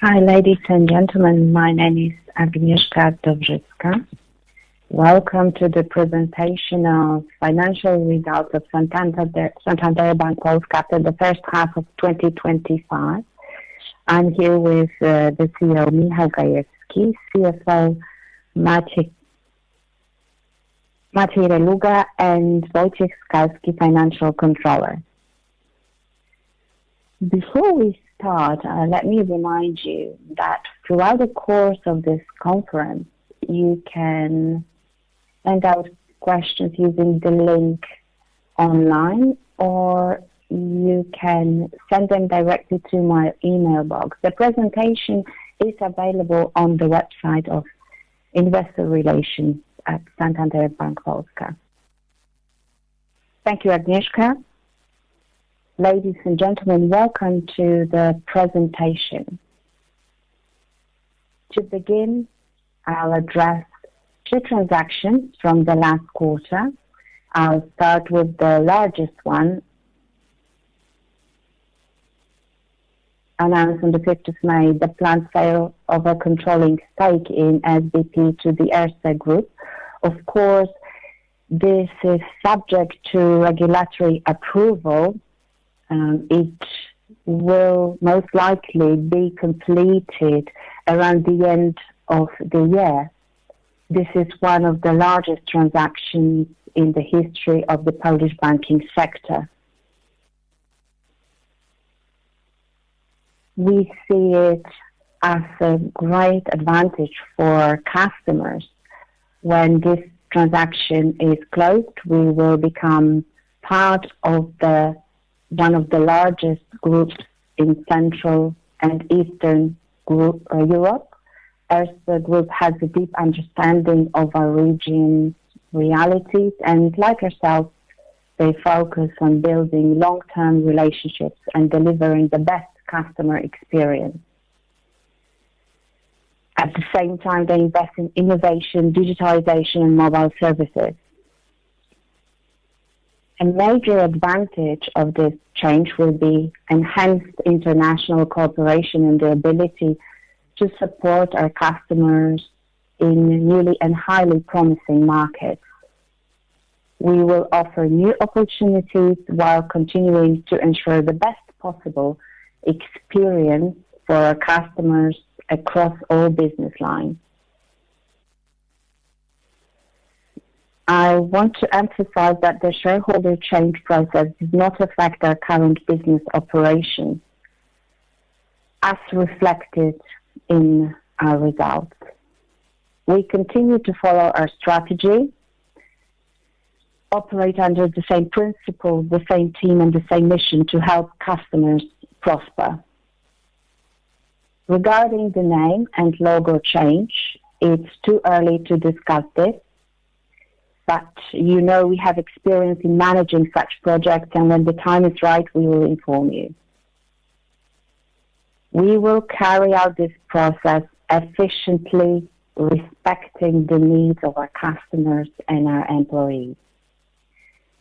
Hi, ladies and gentlemen. My name is Agnieszka Dobrzycka. Welcome to the presentation of financial results of Santander Bank Polska after the first half of 2025. I'm here with the CEO, Michał Gajewski, CFO, Maciej Reluga, and Wojciech Skalski, Financial Controller. Before we start, let me remind you that throughout the course of this conference, you can send out questions using the link online, or you can send them directly to my email box. The presentation is available on the website of Investor Relations at Santander Bank Polska. Thank you, Agnieszka. Ladies and gentlemen, welcome to the presentation. To begin, I'll address two transactions from the last quarter. I'll start with the largest one, announced on the 5th of May, the planned sale of a controlling stake in SBP to the Erste Group. Of course, this is subject to regulatory approval. It will most likely be completed around the end of the year. This is one of the largest transactions in the history of the Polish banking sector. We see it as a great advantage for customers. When this transaction is closed, we will become part of one of the largest groups in Central and Eastern Europe. Erste Group has a deep understanding of our region's realities, and like ourselves, they focus on building long-term relationships and delivering the best customer experience. At the same time, they invest in innovation, digitalization, and mobile services. A major advantage of this change will be enhanced international cooperation and the ability to support our customers in newly and highly promising markets. We will offer new opportunities while continuing to ensure the best possible experience for our customers across all business lines. I want to emphasize that the shareholder change process does not affect our current business operations, as reflected in our results. We continue to follow our strategy, operate under the same principles, the same team, and the same mission to help customers prosper. Regarding the name and logo change, it's too early to discuss this. But you know we have experience in managing such projects, and when the time is right, we will inform you. We will carry out this process efficiently, respecting the needs of our customers and our employees.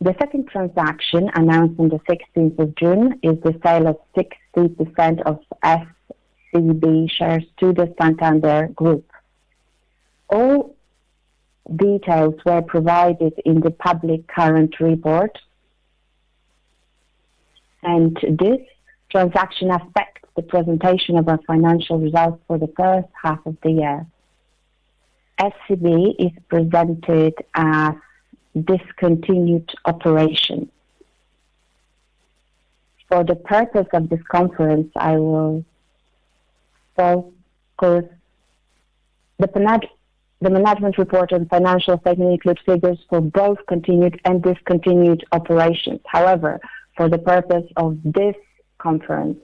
The second transaction, announced on the 16th of June, is the sale of 60% of SCB shares to the Santander Group. All details were provided in the public current report, and this transaction affects the presentation of our financial results for the first half of the year. SCB is presented as discontinued operations. For the purpose of this conference, I will focus the management report and financial statement includes figures for both continued and discontinued operations. However, for the purpose of this conference,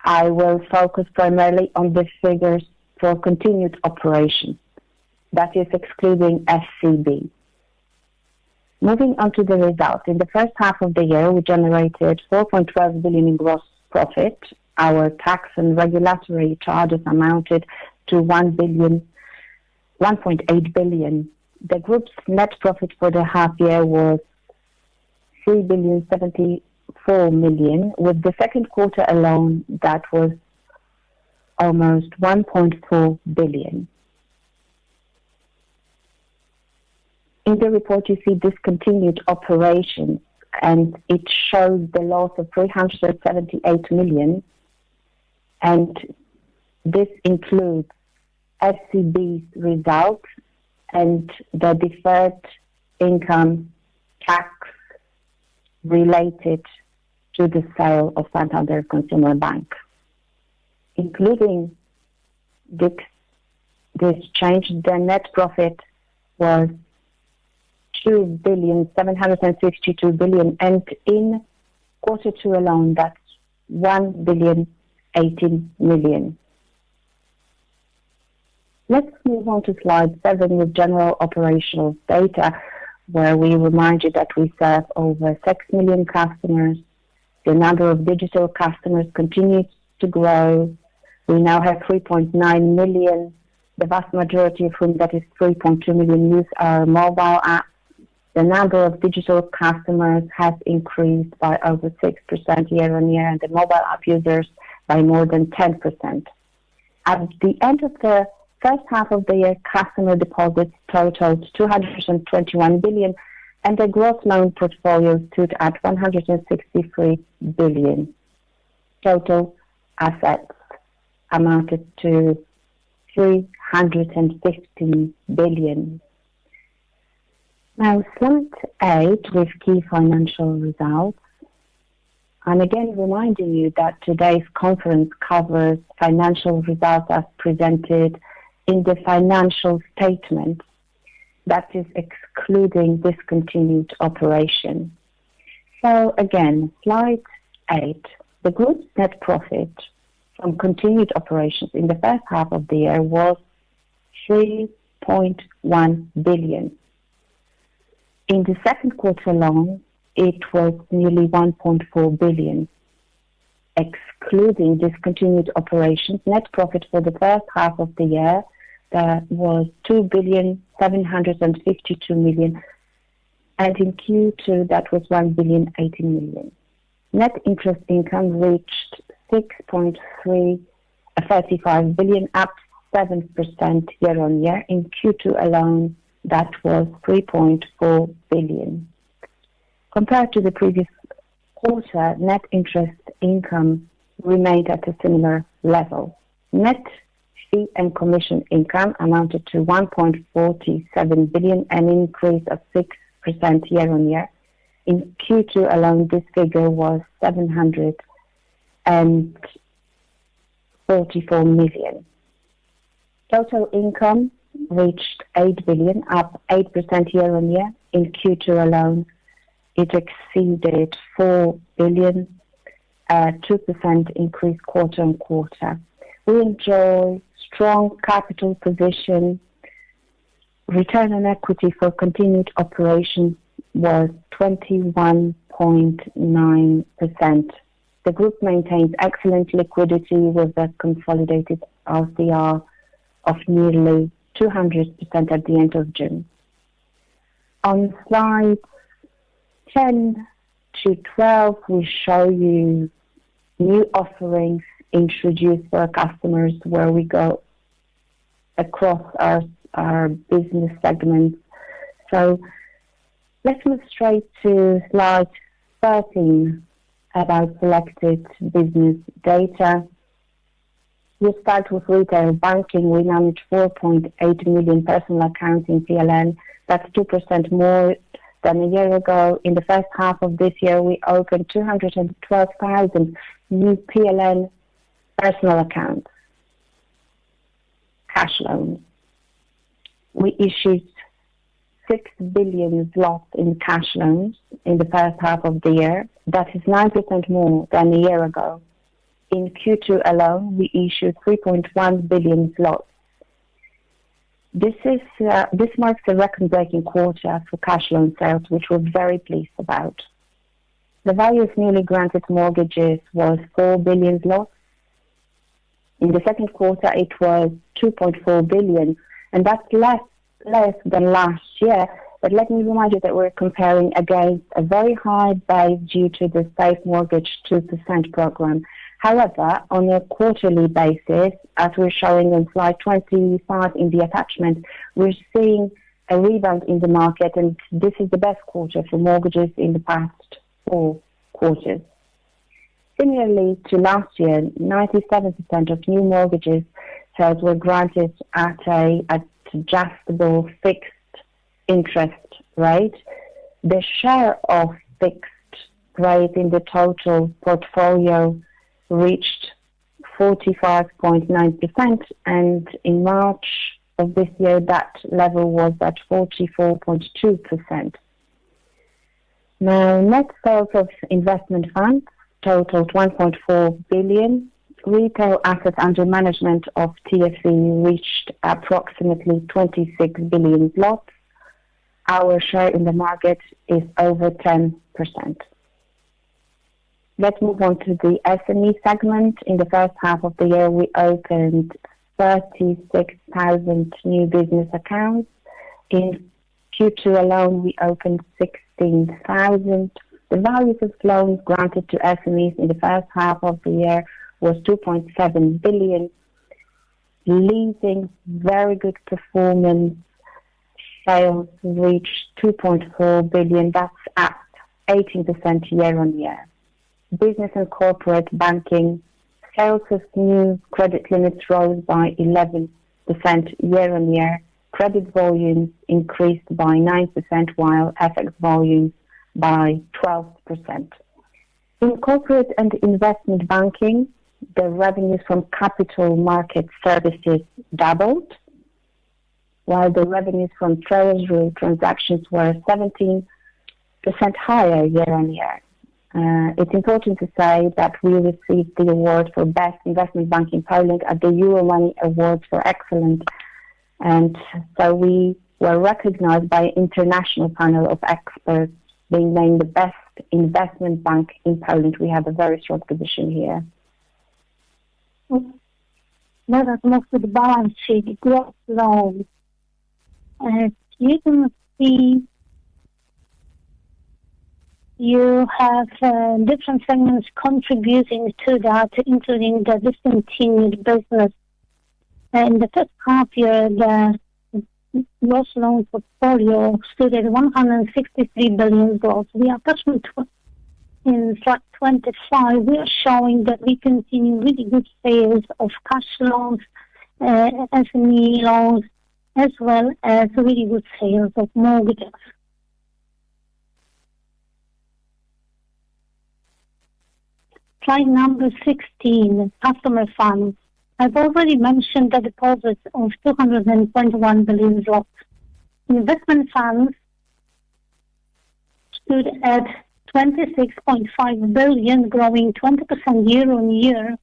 I will focus primarily on the figures for continued operations, that is excluding SCB. Moving on to the results. In the first half of the year, we generated 4.12 billion in gross profit. Our tax and regulatory charges amounted to 1.8 billion. The group's net profit for the half year was 3.074 billion, with the second quarter alone that was almost 1.4 billion. In the report, you see discontinued operations, and it shows the loss of 378 million, and this includes SCB's results and the deferred income tax related to the sale of Santander Consumer Bank. Including this change, the net profit was 2,752 billion, and in quarter two alone, that's 1,018 million. Let's move on to slide 7 with general operational data, where we remind you that we serve over 6 million customers. The number of digital customers continues to grow. We now have 3.9 million, the vast majority of whom, that is 3.2 million, use our mobile app. The number of digital customers has increased by over 6% year on year, and the mobile app users by more than 10%. At the end of the first half of the year, customer deposits totaled 221 billion, and the gross loan portfolio stood at 163 billion. Total assets amounted to 315 billion. Now, slide 8 with key financial results. I'm again reminding you that today's conference covers financial results as presented in the financial statement, that is excluding discontinued operation. So again, slide 8. The group's net profit from continued operations in the first half of the year was 3.1 billion. In the second quarter alone, it was nearly 1.4 billion. Excluding discontinued operations, net profit for the first half of the year was 2,752 million, and in Q2 that was 1,018 million. Net interest income reached 6.35 billion, up 7% year on year. In Q2 alone, that was 3.4 billion. Compared to the previous quarter, net interest income remained at a similar level. Net fee and commission income amounted to 1.47 billion, an increase of 6% year on year. In Q2 alone, this figure was 744 million. Total income reached 8 billion, up 8% year on year. In Q2 alone, it exceeded 4 billion, a 2% increase quarter on quarter. We enjoy strong capital position. Return on equity for continued operations was 21.9%. The group maintains excellent liquidity with a consolidated LCR of nearly 200% at the end of June. On slides 10 to 12, we show you new offerings introduced for our customers, where we go across our business segments. So let's move straight to slide 13 about selected business data. We'll start with retail banking. We manage 4.8 million personal accounts in PLN. That's 2% more than a year ago. In the first half of this year, we opened 212,000 new PLN personal accounts, cash loans. We issued 6 billion zlotys in cash loans in the first half of the year. That is 9% more than a year ago. In Q2 alone, we issued 3.1 billion zlotys. This marks a record-breaking quarter for cash loan sales, which we're very pleased about. The value of newly granted mortgages was 4 billion zlotys. In the second quarter, it was 2.4 billion, and that's less than last year. But let me remind you that we're comparing against a very high base due to the Safe Mortgage 2% program. However, on a quarterly basis, as we're showing on slide 25 in the attachment, we're seeing a rebound in the market, and this is the best quarter for mortgages in the past 4 quarters. Similarly to last year, 97% of new mortgages sales were granted at an adjustable fixed interest rate. The share of fixed rate in the total portfolio reached 45.9%, and in March of this year that level was at 44.2%. Now, net sales of investment funds totaled 1.4 billion. Retail assets under management of TFE reached approximately 26 billion zlotys. Our share in the market is over 10%. Let's move on to the SME segment. In the first half of the year, we opened 36,000 new business accounts. In Q2 alone, we opened 16,000. The value of loans granted to SMEs in the first half of the year was 2.7 billion. Leasing, very good performance. Sales reached 2.4 billion. That's up 18% year on year. Business and corporate banking, sales of new credit limits rose by 11% year on year. Credit volumes increased by 9%, while FX volumes by 12%. In corporate and investment banking, the revenues from capital market services doubled, while the revenues from treasury transactions were 17% higher year on year. It's important to say that we received the award for Best Investment Bank in Poland at the Euromoney Awards for Excellence, and so we were recognized by an international panel of experts, being named the Best Investment Bank in Poland. We have a very strong position here. Let us move to the balance sheet. Gross loans. As you can see, you have different segments contributing to that, including the discontinued business. In the first half year, the gross loan portfolio stood at 163 billion. The attachment in slide 25, we are showing that we continue really good sales of cash loans, SME loans, as well as really good sales of mortgages. Slide number 16, customer funds. I've already mentioned the deposits of 221 billion zlotys. Investment funds stood at 26.5 billion, growing 20% year on year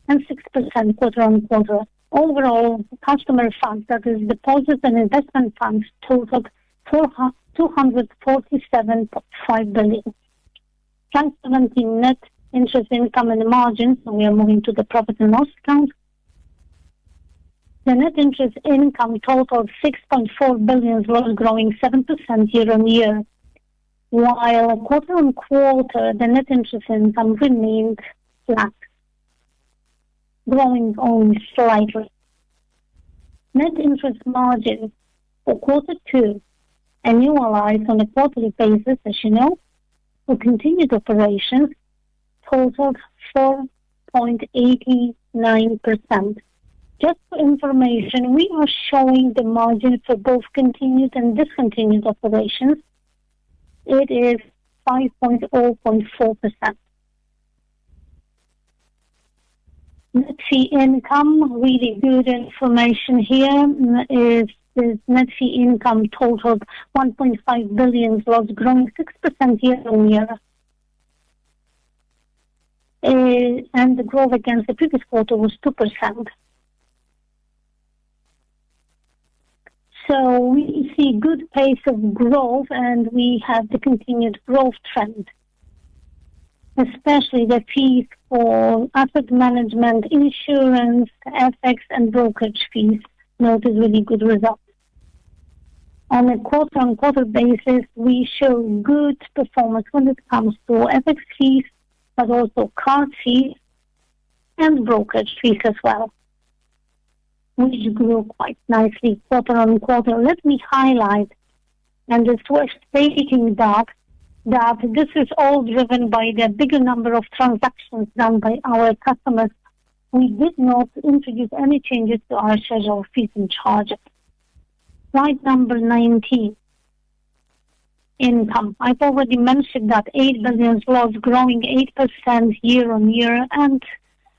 and 6% quarter on quarter. Overall, customer funds, that is deposits and investment funds, totaled 247.5 billion. Slide 17, net interest income and margins. We are moving to the profit and loss account. The net interest income totaled 6.4 billion, growing 7% year on year, while quarter on quarter the net interest income remained flat, growing only slightly. Net interest margin for quarter 2, annualized on a quarterly basis, as you know, for continued operations, totaled 4.89%. Just for information, we are showing the margin for both continued and discontinued operations. It is 5.04%. Net fee income, really good information here, is net fee income totaled 1.5 billion, growing 6% year on year. And the growth against the previous quarter was 2%. So we see good pace of growth, and we have the continued growth trend, especially the fees for asset management, insurance, FX, and brokerage fees noted really good results. On a quarter-on-quarter basis, we show good performance when it comes to FX fees, but also card fees, and brokerage fees as well, which grew quite nicely quarter-on-quarter. Let me highlight, and it's worth stating that this is all driven by the bigger number of transactions done by our customers. We did not introduce any changes to our schedule fees and charges. Slide number 19. Income. I've already mentioned that 8 billion zlotys growing 8% year-on-year and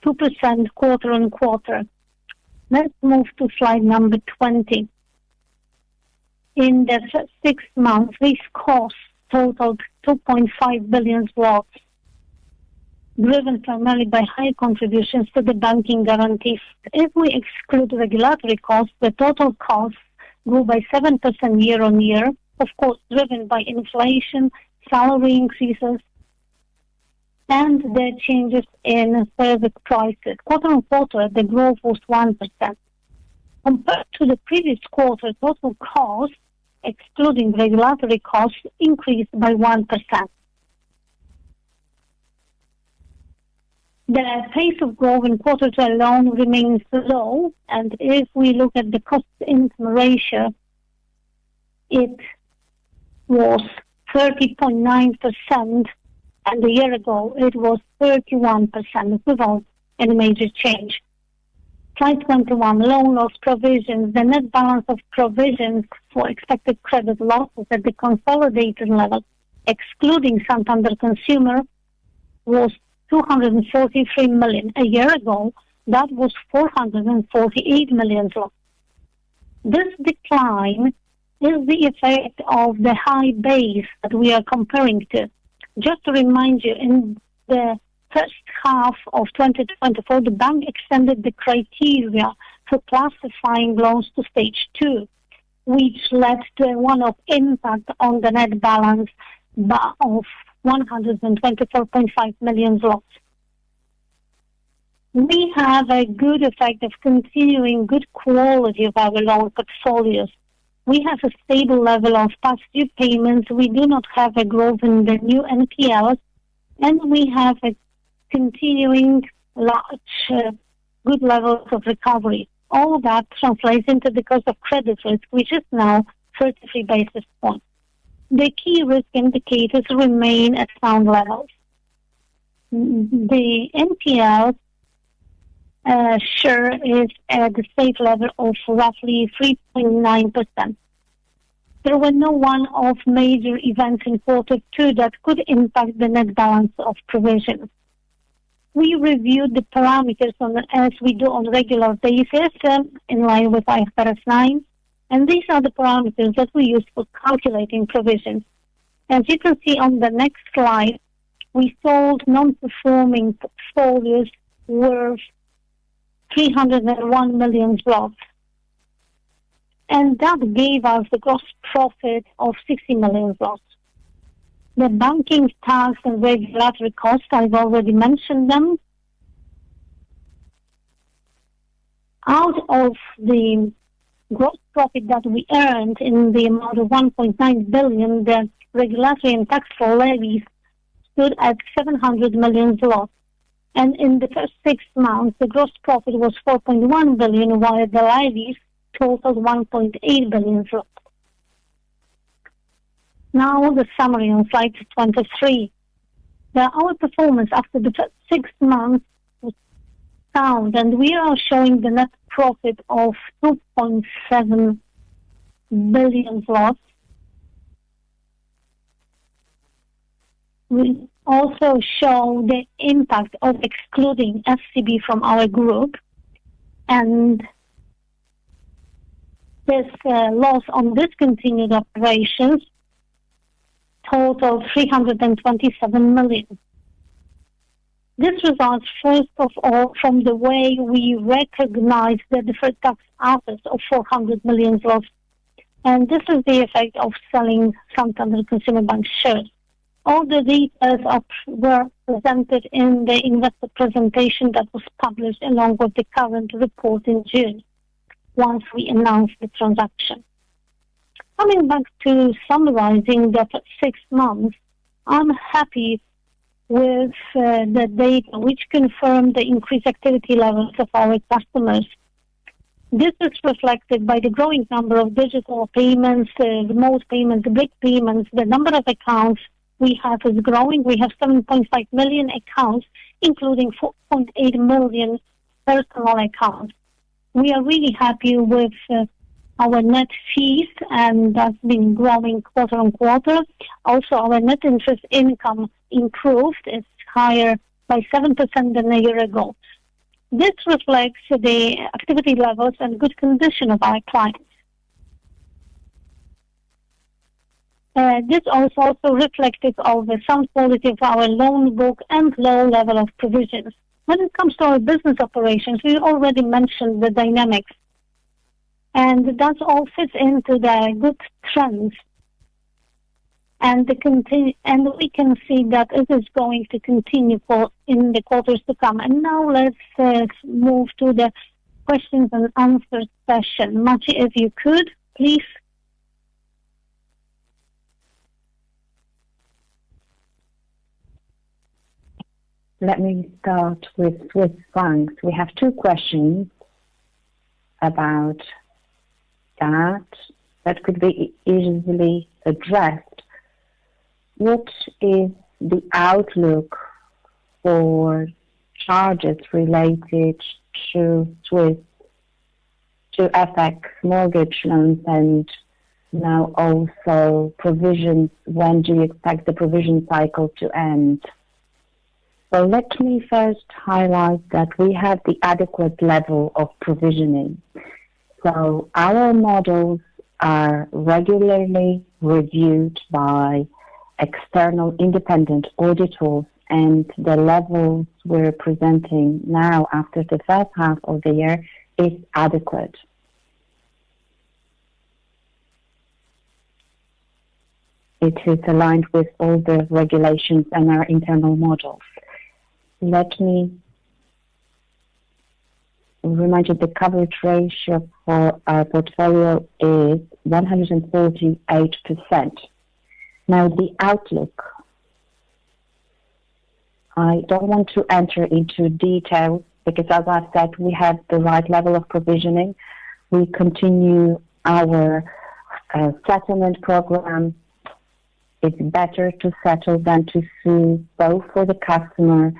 2% quarter-on-quarter. Let's move to slide number 20. In the first 6 months, these costs totaled 2.5 billion zlotys, driven primarily by high contributions to the banking guarantees. If we exclude regulatory costs, the total costs grew by 7% year-on-year, of course driven by inflation, salary increases, and the changes in service prices. Quarter-on-quarter, the growth was 1%. Compared to the previous quarter, total costs, excluding regulatory costs, increased by 1%. The pace of growth in quarter two alone remains low, and if we look at the cost-income ratio, it was 30.9%, and a year ago it was 31%, without any major change. Slide 21, loan loss provisions. The net balance of provisions for expected credit losses at the consolidated level, excluding Santander Consumer, was 243 million. A year ago, that was 448 million. This decline is the effect of the high base that we are comparing to. Just to remind you, in the first half of 2024, the bank extended the criteria for classifying loans to stage 2, which led to a one-off impact on the net balance of 124.5 million zlotys. We have a good effect of continuing good quality of our loan portfolios. We have a stable level of past due payments. We do not have a growth in the new NPLs, and we have a continuing large, good levels of recovery. All that translates into the cost of credit risk, which is now 33 basis points. The key risk indicators remain at sound levels. The NPL share is at the safe level of roughly 3.9%. There were no one-off major events in quarter two that could impact the net balance of provisions. We reviewed the parameters as we do on a regular basis in line with IFRS 9, and these are the parameters that we use for calculating provisions. As you can see on the next slide, we sold non-performing portfolios worth 301 million zlotys, and that gave us the gross profit of 60 million zlotys. The banking tax and regulatory costs, I've already mentioned them. Out of the gross profit that we earned in the amount of 1.9 billion, the regulatory and taxable levies stood at 700 million zlotys. And in the first 6 months, the gross profit was 4.1 billion, while the levies totaled 1.8 billion zlotys. Now the summary on slide 23. Our performance after the first 6 months was sound, and we are showing the net profit of 2.7 billion zlotys. We also show the impact of excluding SCB from our group, and this loss on discontinued operations totaled 327 million. This results, first of all, from the way we recognize the deferred tax assets of 400 million zlotys, and this is the effect of selling Santander Consumer Bank shares. All the details were presented in the investor presentation that was published along with the current report in June, once we announced the transaction. Coming back to summarizing the 6 months, I'm happy with the data which confirm the increased activity levels of our customers. This is reflected by the growing number of digital payments, remote payments, big payments. The number of accounts we have is growing. We have 7.5 million accounts, including 4.8 million personal accounts. We are really happy with our net fees, and that's been growing quarter on quarter. Also, our net interest income improved. It's higher by 7% than a year ago. This reflects the activity levels and good condition of our clients. This also reflected of the sound quality of our loan book and low level of provisions. When it comes to our business operations, we already mentioned the dynamics, and that all fits into the good trends. And we can see that it is going to continue in the quarters to come. And now let's move to the questions and answers session. Maciej, if you could, please. Let me start with Swiss francs. We have two questions about that could be easily addressed. What is the outlook for charges related to FX mortgage loans, and now also provisions? When do you expect the provision cycle to end? So let me first highlight that we have the adequate level of provisioning. So our models are regularly reviewed by external independent auditors, and the levels we're presenting now after the first half of the year is adequate. It is aligned with all the regulations and our internal models. Let me remind you the coverage ratio for our portfolio is 148%. Now, the outlook, I don't want to enter into details because, as I said, we have the right level of provisioning. We continue our settlement program. It's better to settle than to sue, both for the customer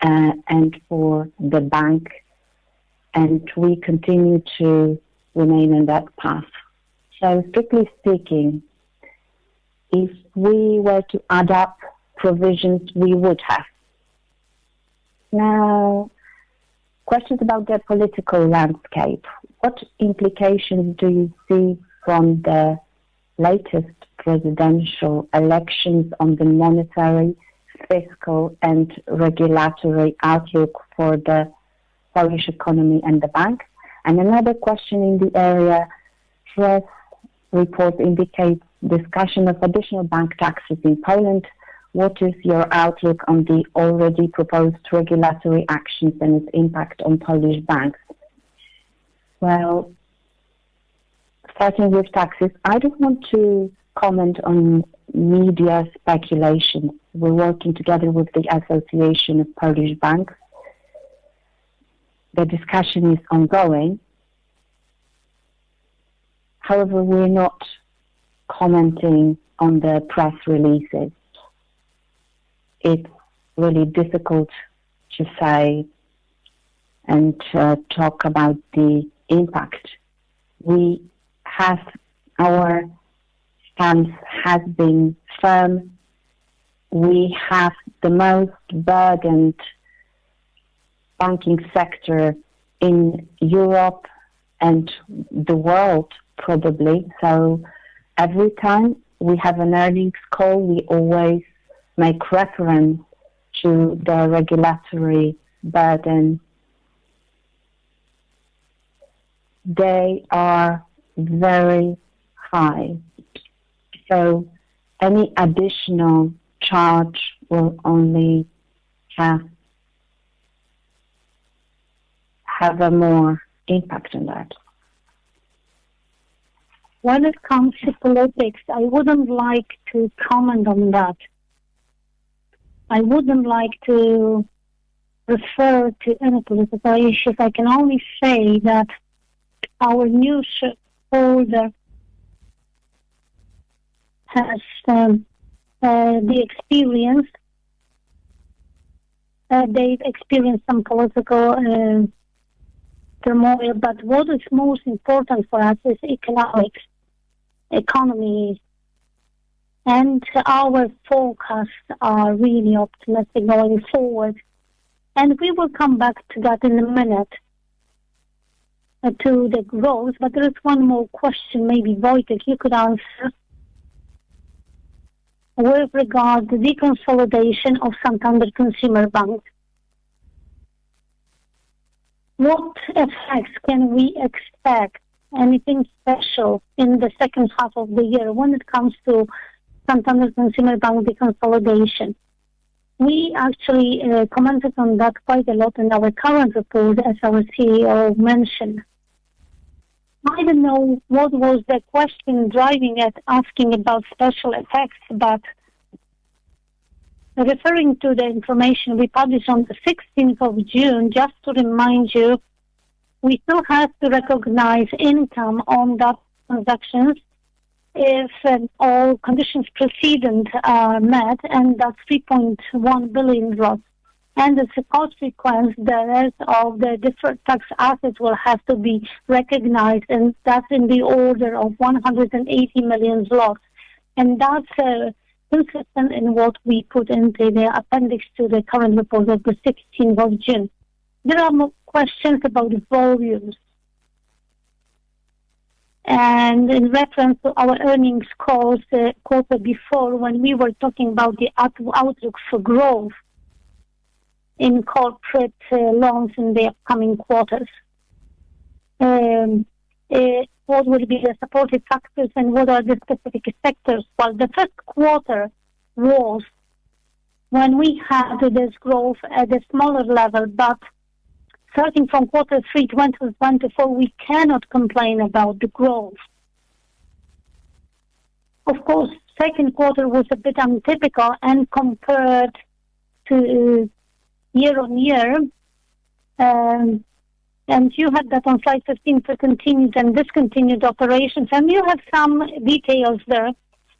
and for the bank. And we continue to remain in that path. So, strictly speaking, if we were to add up provisions, we would have. Now, questions about the political landscape. What implications do you see from the latest presidential elections on the monetary, fiscal, and regulatory outlook for the Polish economy and the bank? And another question in the area, press report indicates discussion of additional bank taxes in Poland. What is your outlook on the already proposed regulatory actions and its impact on Polish banks? Well, starting with taxes, I don't want to comment on media speculation. We're working together with the Association of Polish Banks. The discussion is ongoing. However, we're not commenting on the press releases. It's really difficult to say and talk about the impact. We have, our stance has been firm. We have the most burdened banking sector in Europe and the world, probably. So every time we have an earnings call, we always make reference to the regulatory burden. They are very high. So any additional charge will only have a more impact on that. When it comes to politics, I wouldn't like to comment on that. I wouldn't like to refer to any political issues. I can only say that our new shareholder has the experience. They've experienced some political turmoil, but what is most important for us is economy, and our forecasts are really optimistic going forward. And we will come back to that in a minute, to the growth. But there is one more question, maybe Wojtek, you could answer, with regard to the consolidation of Santander Consumer Bank. What effects can we expect? Anything special in the second half of the year when it comes to Santander Consumer Bank deconsolidation? We actually commented on that quite a lot in our current report, as our CEO mentioned. I don't know what was the question driving it, asking about special effects, but referring to the information we published on the 16th of June, just to remind you, we still have to recognize income on that transactions if all conditions precedent are met, and that's 3.1 billion zlotys. And as a consequence, the rest of the deferred tax assets will have to be recognized, and that's in the order of 180 million zlotys. And that's consistent in what we put into the appendix to the current report of the 16th of June. There are more questions about volumes. And in reference to our earnings calls quarter before, when we were talking about the outlook for growth in corporate loans in the upcoming quarters, what will be the supportive factors and what are the specific sectors? Well, the first quarter was when we had this growth at a smaller level, but starting from quarter 3, 2024, we cannot complain about the growth. Of course, second quarter was a bit untypical, and compared to year-on-year, and you had that on slide 15 for continued and discontinued operations, and you have some details there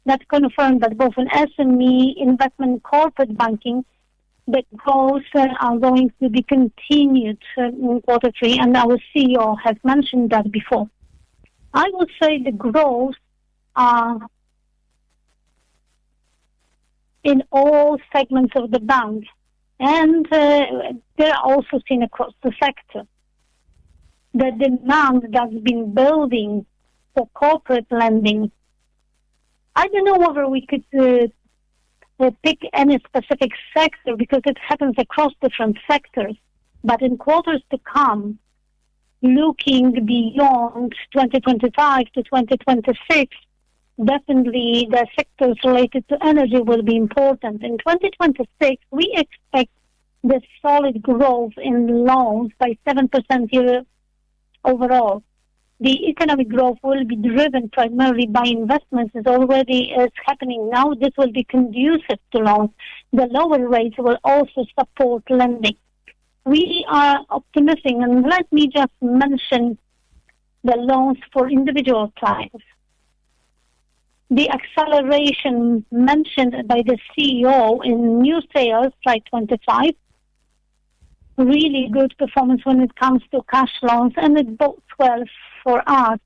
that confirm that both in SME, investment, corporate banking, the growth are going to be continued in quarter 3, and our CEO has mentioned that before. I would say the growth are in all segments of the bank, and they're also seen across the sector. The demand that's been building for corporate lending, I don't know whether we could pick any specific sector because it happens across different sectors. But in quarters to come, looking beyond 2025 to 2026, definitely the sectors related to energy will be important. In 2026, we expect the solid growth in loans by 7% year overall. The economic growth will be driven primarily by investments. It already is happening now. This will be conducive to loans. The lower rates will also support lending. We are optimistic, and let me just mention the loans for individual clients. The acceleration mentioned by the CEO in new sales, slide 25, really good performance when it comes to cash loans, and it bodes well for us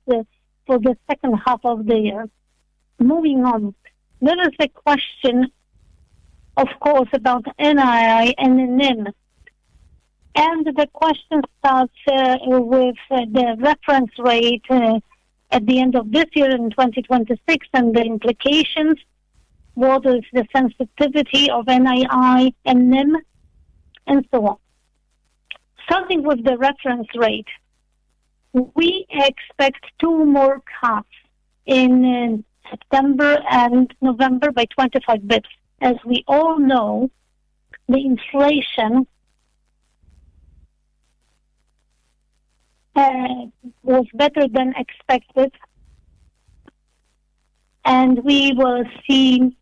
for the second half of the year. Moving on, there is a question, of course, about NII and NIM. And the question starts with the reference rate at the end of this year in 2026 and the implications. What is the sensitivity of NII and NIM, and so on. Starting with the reference rate, we expect 2 more cuts in September and November by 25 bips. As we all know, the inflation was better than expected, and we will see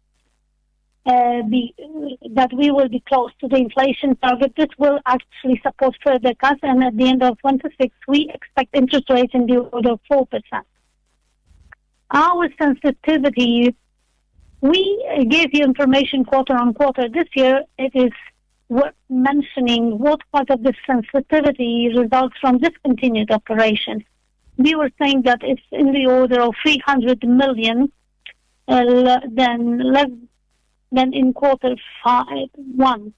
that we will be close to the inflation target. This will actually support further cuts, and at the end of 26, we expect interest rates in the order of 4%. Our sensitivity, we gave you information quarter on quarter. This year, it is worth mentioning what part of this sensitivity results from discontinued operations. We were saying that it's in the order of 300 million, than in quarter 1.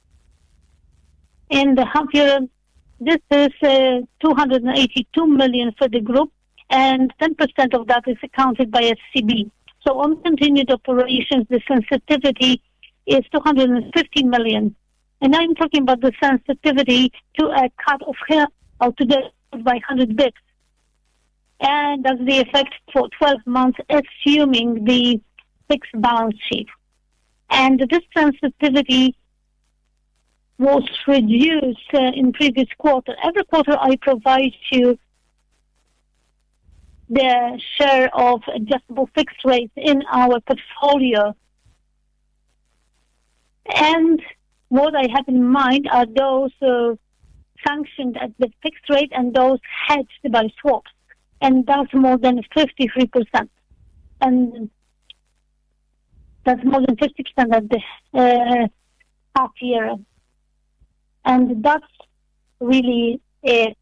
In the half year, this is 282 million for the group, and 10% of that is accounted by SCB. So on continued operations, the sensitivity is 250 million. And I'm talking about the sensitivity to a cut of hair or to the by 100 bps. And that's the effect for 12 months, assuming the fixed balance sheet. And this sensitivity was reduced in previous quarter. Every quarter I provide you the share of adjustable fixed rates in our portfolio. And what I have in mind are those sanctioned at the fixed rate and those hedged by swaps. And that's more than 53%. And that's more than 50% at the half year. And that's really it.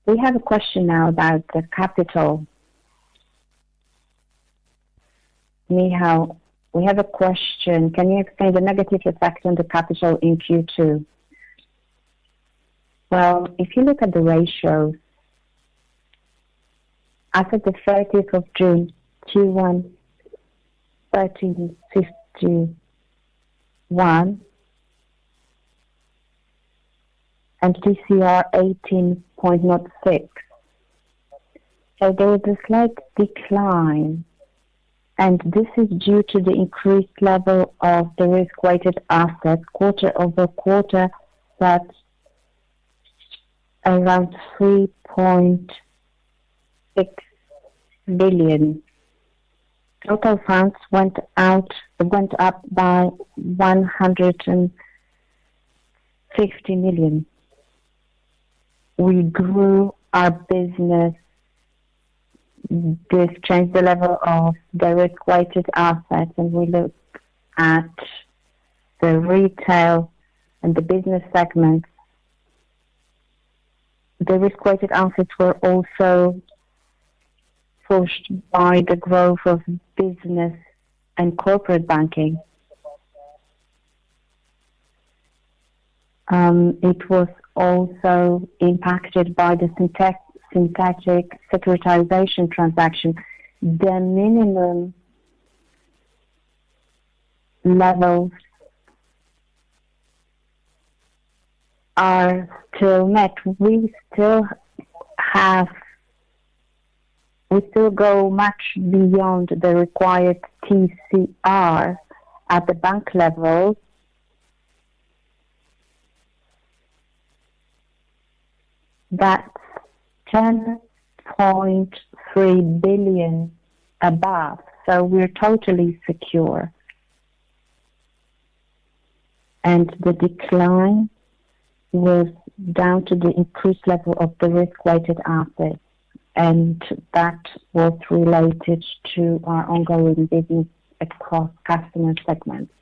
We have a question now about the capital. Michał, we have a question. Can you explain the negative effect on the capital in Q2? Well, if you look at the ratios, as of the 30th of June, Q1 1351 and TCR 18.06. So there was a slight decline, and this is due to the increased level of the risk-weighted assets quarter over quarter. That's around 3.6 billion. Total funds went up by 150 million. We grew our business. This changed the level of the risk-weighted assets, and we look at the retail and the business segments. The risk-weighted assets were also pushed by the growth of business and corporate banking. It was also impacted by the synthetic securitization transaction. The minimum levels are still met. We still go much beyond the required TCR at the bank level. That's 10.3 billion above, so we're totally secure. And the decline was down to the increased level of the risk-weighted assets, and that was related to our ongoing business across customer segments.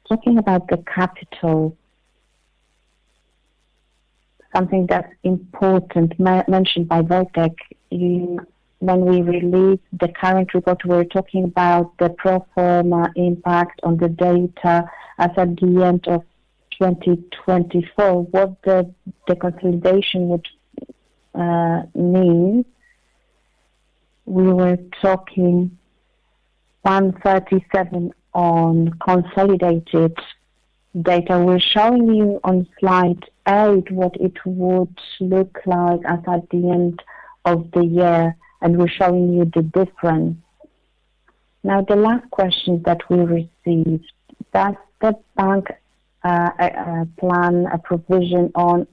Talking about the capital, something that's important, mentioned by Wojtek, when we released the current report, we were talking about the pro forma impact on the data as at the end of 2024, what the consolidation would mean. We were talking 137 on consolidated data. We're showing you on slide 8 what it would look like as at the end of the year, and we're showing you the difference. Now, the last question that we received, does the bank plan a provision on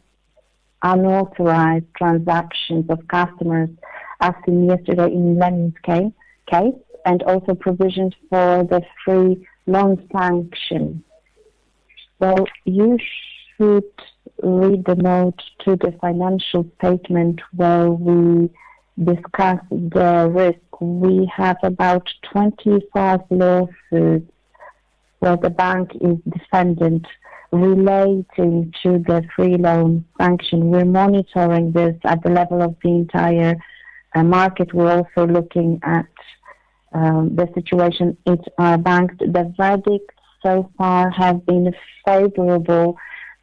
unauthorized transactions of customers as seen yesterday in Lenin's case, and also provisions for the free loan sanction. Well, you should read the note to the financial statement where we discuss the risk. We have about 25 lawsuits where the bank is defendant relating to the free loan sanction. We're monitoring this at the level of the entire market. We're also looking at the situation in our banks. The verdict so far has been favorable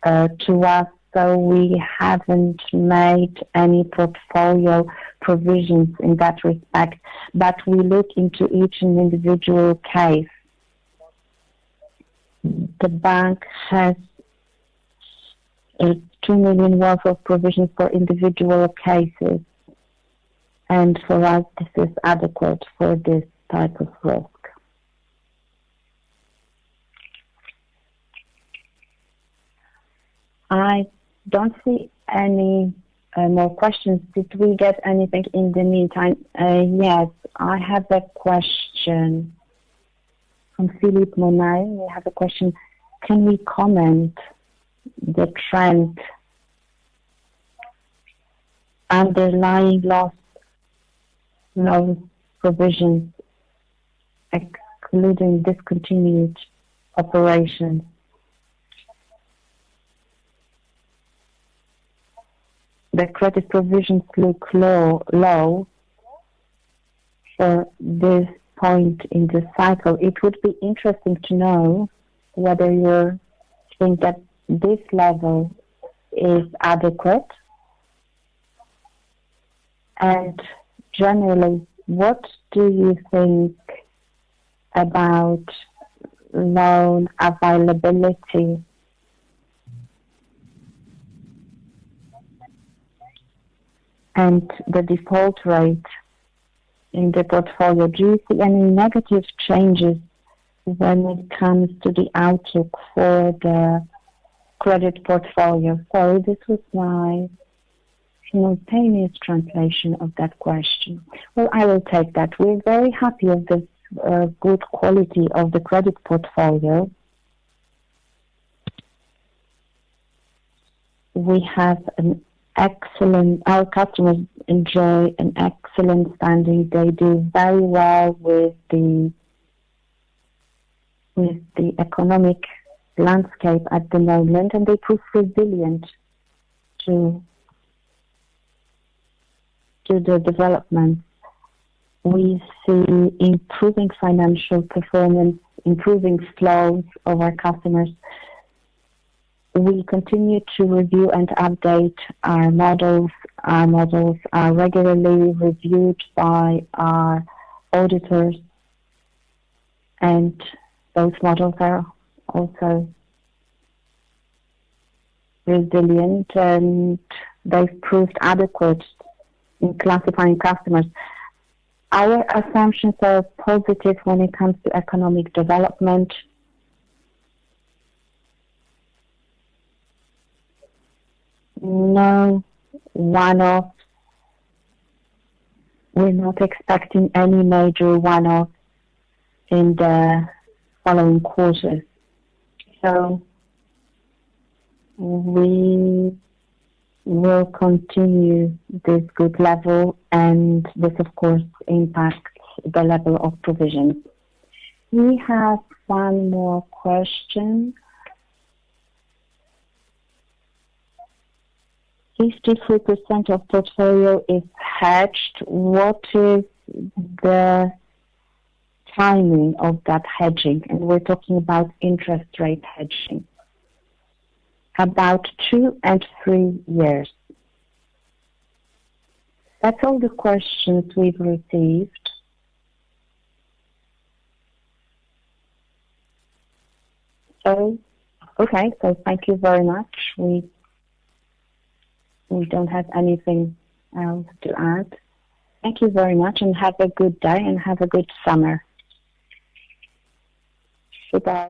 to us, so we haven't made any portfolio provisions in that respect, but we look into each individual case. The bank has 2 million worth of provisions for individual cases, and for us this is adequate for this type of risk. I don't see any more questions. Did we get anything in the meantime? Yes, I have a question from Philippe Monet. We have a question. Can we comment the trend underlying loss provisions excluding discontinued operations? The credit provisions look low for this point in the cycle. It would be interesting to know whether you think that this level is adequate, and generally, what do you think about loan availability and the default rate in the portfolio? Do you see any negative changes when it comes to the outlook for the credit portfolio? So this was my simultaneous translation of that question. Well, I will take that. We're very happy with the good quality of the credit portfolio. We have our customers enjoy an excellent standing. They do very well with the economic landscape at the moment, and they prove resilient to the development. We see improving financial performance, improving flows of our customers. We continue to review and update our models. Our models are regularly reviewed by our auditors, and those models are also resilient, and they've proved adequate in classifying customers. Our assumptions are positive when it comes to economic development. No one-off. We're not expecting any major one-off in the following quarters. So we will continue this good level, and this, of course, impacts the level of provisions. We have one more question. 53% of portfolio is hedged. What is the timing of that hedging? And we're talking about interest rate hedging. About 2 and 3 years. That's all the questions we've received. So, okay, so thank you very much. We don't have anything else to add. Thank you very much, and have a good day and have a good summer. Goodbye.